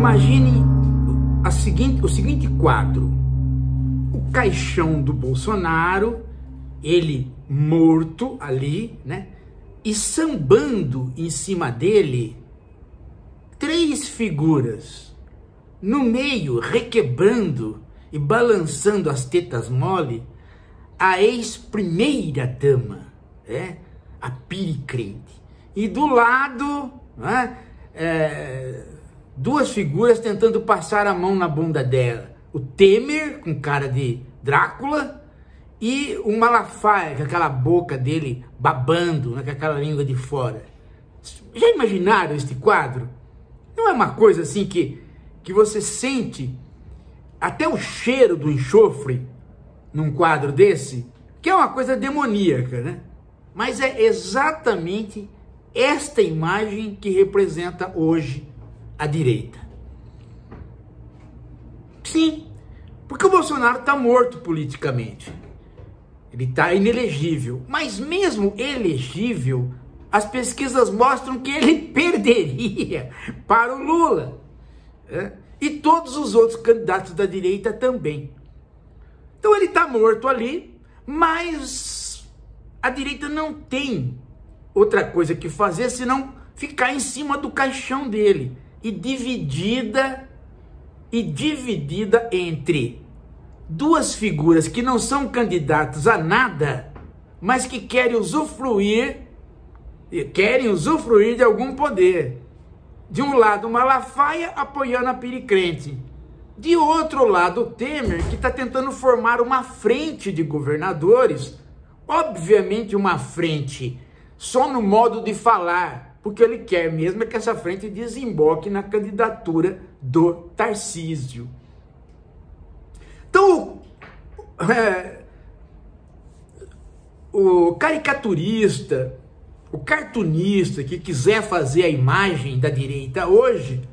Imagine o seguinte quadro: o caixão do Bolsonaro, ele morto ali, né? E sambando em cima dele, três figuras, no meio, requebrando e balançando as tetas mole, a ex-primeira dama, a piricrente. E do lado, né, duas figuras tentando passar a mão na bunda dela. O Temer, com cara de Drácula, e o Malafaia, com aquela boca dele babando, né, com aquela língua de fora. Já imaginaram este quadro? Não é uma coisa assim que você sente até o cheiro do enxofre num quadro desse, que é uma coisa demoníaca, né? Mas é exatamente esta imagem que representa hoje a direita. Sim, porque o Bolsonaro está morto politicamente. Ele está inelegível. Mas mesmo elegível, as pesquisas mostram que ele perderia para o Lula. E todos os outros candidatos da direita também. Então ele está morto ali, mas a direita não tem outra coisa que fazer senão ficar em cima do caixão dele. E dividida entre duas figuras que não são candidatos a nada, mas que querem usufruir de algum poder. De um lado, Malafaia apoiando a piricrente. De outro lado, o Temer, que está tentando formar uma frente de governadores, obviamente uma frente só no modo de falar, porque ele quer mesmo é que essa frente desemboque na candidatura do Tarcísio. Então, o caricaturista, o cartunista que quiser fazer a imagem da direita hoje,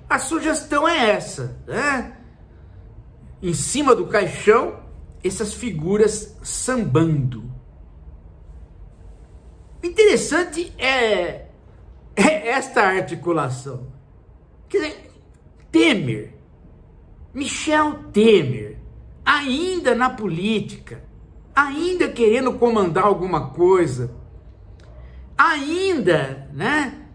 a sugestão é essa, né? Em cima do caixão, essas figuras sambando. Interessante é esta articulação. Quer dizer, Temer, Michel Temer, ainda na política, ainda querendo comandar alguma coisa, ainda, né,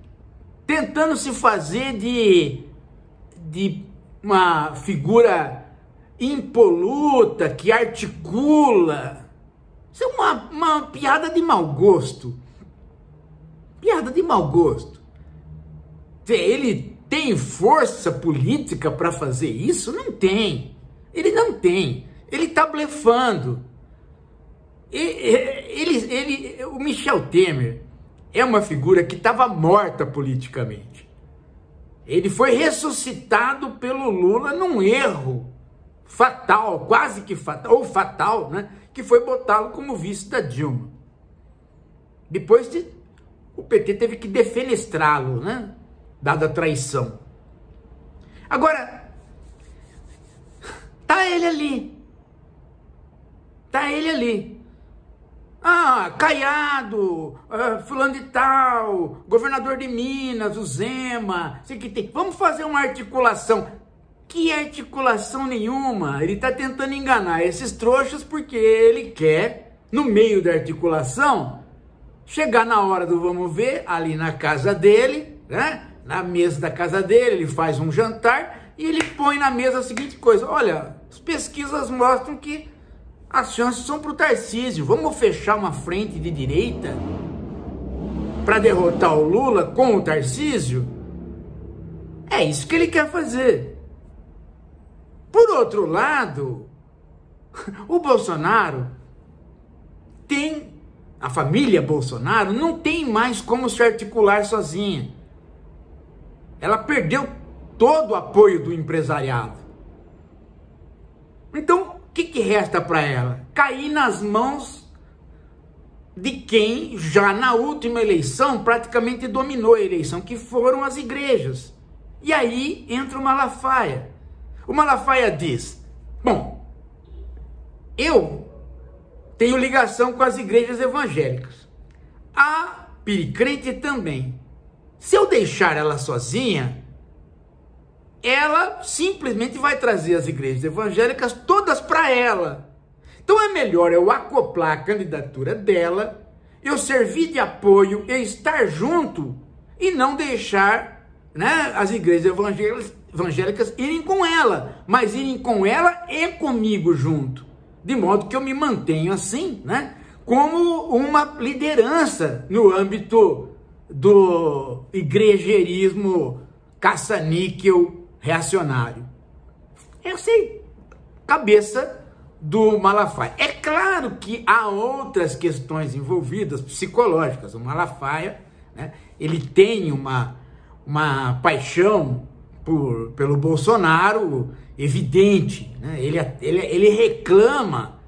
tentando se fazer de uma figura impoluta, que articula. Isso é uma piada de mau gosto. Piada de mau gosto. Ele tem força política para fazer isso? Não tem. Ele não tem. Ele está blefando. O Michel Temer é uma figura que estava morta politicamente. Ele foi ressuscitado pelo Lula num erro fatal, quase que fatal, ou fatal, né? Que foi botá-lo como vice da Dilma. Depois o PT teve que defenestrá-lo, né? Dada a traição. Agora, tá ele ali. Tá ele ali. Ah, Caiado, fulano de tal, governador de Minas, o Zema, sei que tem. Vamos fazer uma articulação. Que articulação nenhuma. Ele está tentando enganar esses trouxas porque ele quer, no meio da articulação, chegar na hora do vamos ver, ali na casa dele, né? Na mesa da casa dele, ele faz um jantar e ele põe na mesa a seguinte coisa: olha, as pesquisas mostram que as chances são para o Tarcísio. Vamos fechar uma frente de direita para derrotar o Lula com o Tarcísio? É isso que ele quer fazer. Por outro lado, o Bolsonaro tem, a família Bolsonaro não tem mais como se articular sozinha. Ela perdeu todo o apoio do empresariado. Então, o que resta para ela? Cair nas mãos de quem já na última eleição praticamente dominou a eleição, que foram as igrejas. E aí entra o Malafaia. O Malafaia diz: bom, eu tenho ligação com as igrejas evangélicas. A piricrente também. Se eu deixar ela sozinha, ela simplesmente vai trazer as igrejas evangélicas todas para ela. Então é melhor eu acoplar a candidatura dela, eu servir de apoio e estar junto e não deixar, né, as igrejas evangélicas irem com ela, mas irem com ela e comigo junto, de modo que eu me mantenho assim, né, como uma liderança no âmbito do igrejeirismo caça-níquel reacionário. Eu sei, cabeça do Malafaia. É claro que há outras questões envolvidas, psicológicas. O Malafaia, né, ele tem uma paixão pelo Bolsonaro evidente, né? Ele reclama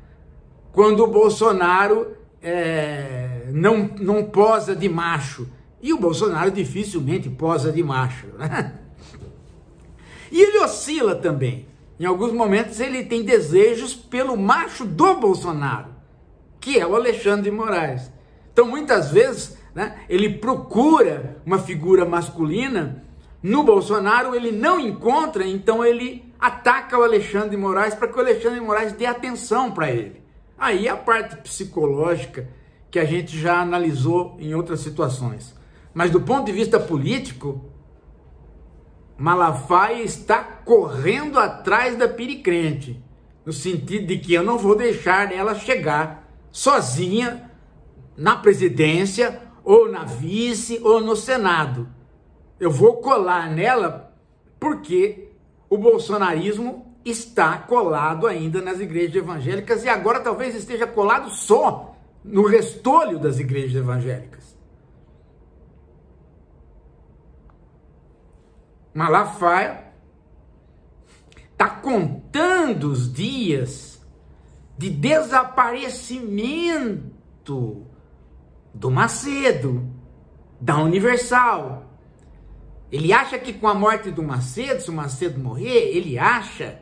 quando o Bolsonaro não posa de macho. E o Bolsonaro dificilmente posa de macho, né? E ele oscila também. Em alguns momentos ele tem desejos pelo macho do Bolsonaro, que é o Alexandre de Moraes. Então muitas vezes, né, ele procura uma figura masculina no Bolsonaro, ele não encontra, então ele ataca o Alexandre de Moraes para que o Alexandre de Moraes dê atenção para ele. Aí a parte psicológica que a gente já analisou em outras situações. Mas do ponto de vista político, Malafaia está correndo atrás da piricrente, no sentido de que eu não vou deixar ela chegar sozinha na presidência, ou na vice, ou no Senado. Eu vou colar nela porque o bolsonarismo está colado ainda nas igrejas evangélicas e agora talvez esteja colado só no restolho das igrejas evangélicas. Malafaia está contando os dias de desaparecimento do Macedo, da Universal. Ele acha que com a morte do Macedo, se o Macedo morrer, ele acha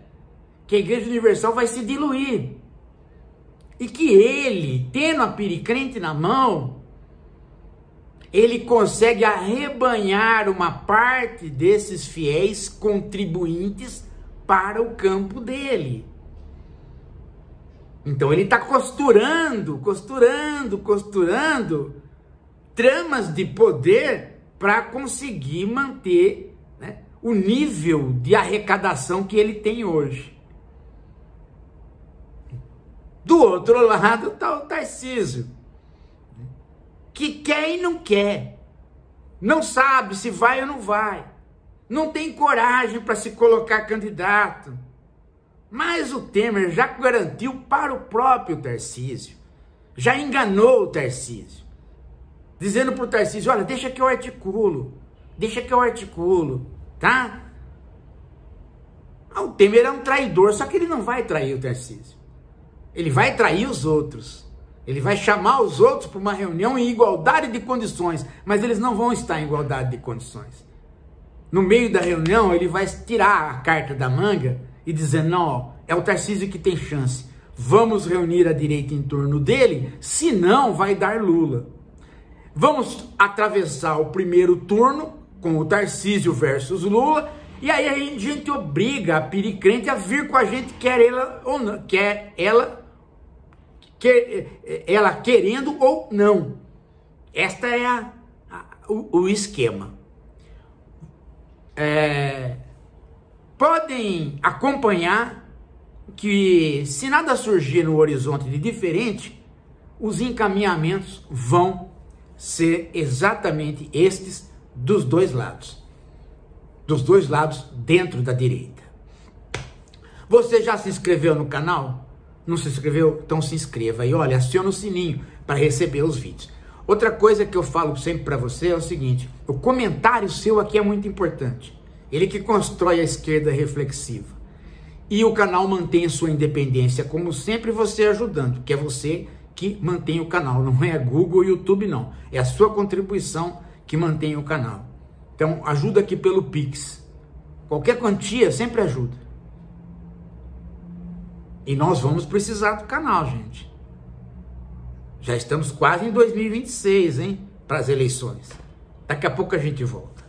que a Igreja Universal vai se diluir. E que ele, tendo a piricrente na mão, ele consegue arrebanhar uma parte desses fiéis contribuintes para o campo dele. Então ele está costurando tramas de poder para conseguir manter, né, o nível de arrecadação que ele tem hoje. Do outro lado está o Tarcísio, que quer e não quer, não sabe se vai ou não vai, não tem coragem para se colocar candidato, mas o Temer já garantiu para o próprio Tarcísio, já enganou o Tarcísio, dizendo para o Tarcísio, olha, deixa que eu articulo, tá? O Temer é um traidor, só que ele não vai trair o Tarcísio, ele vai trair os outros. Ele vai chamar os outros para uma reunião em igualdade de condições, mas eles não vão estar em igualdade de condições. No meio da reunião, ele vai tirar a carta da manga e dizer, não, é o Tarcísio que tem chance. Vamos reunir a direita em torno dele, senão vai dar Lula. Vamos atravessar o primeiro turno com o Tarcísio versus Lula, e aí a gente obriga a piricrente a vir com a gente, quer ela ou não, quer ela querendo ou não. Esta é o esquema. Podem acompanhar que, se nada surgir no horizonte de diferente, os encaminhamentos vão ser exatamente estes dos dois lados. Dos dois lados dentro da direita. Você já se inscreveu no canal? Não se inscreveu? Então se inscreva e olha, aciona o sininho para receber os vídeos. Outra coisa que eu falo sempre para você é o seguinte, o comentário seu aqui é muito importante. Ele que constrói a esquerda reflexiva. E o canal mantém a sua independência, como sempre, você ajudando, que é você que mantém o canal, não é Google e YouTube não. É a sua contribuição que mantém o canal. Então ajuda aqui pelo Pix. Qualquer quantia sempre ajuda. E nós vamos precisar do canal, gente. Já estamos quase em 2026, hein? Para as eleições. Daqui a pouco a gente volta.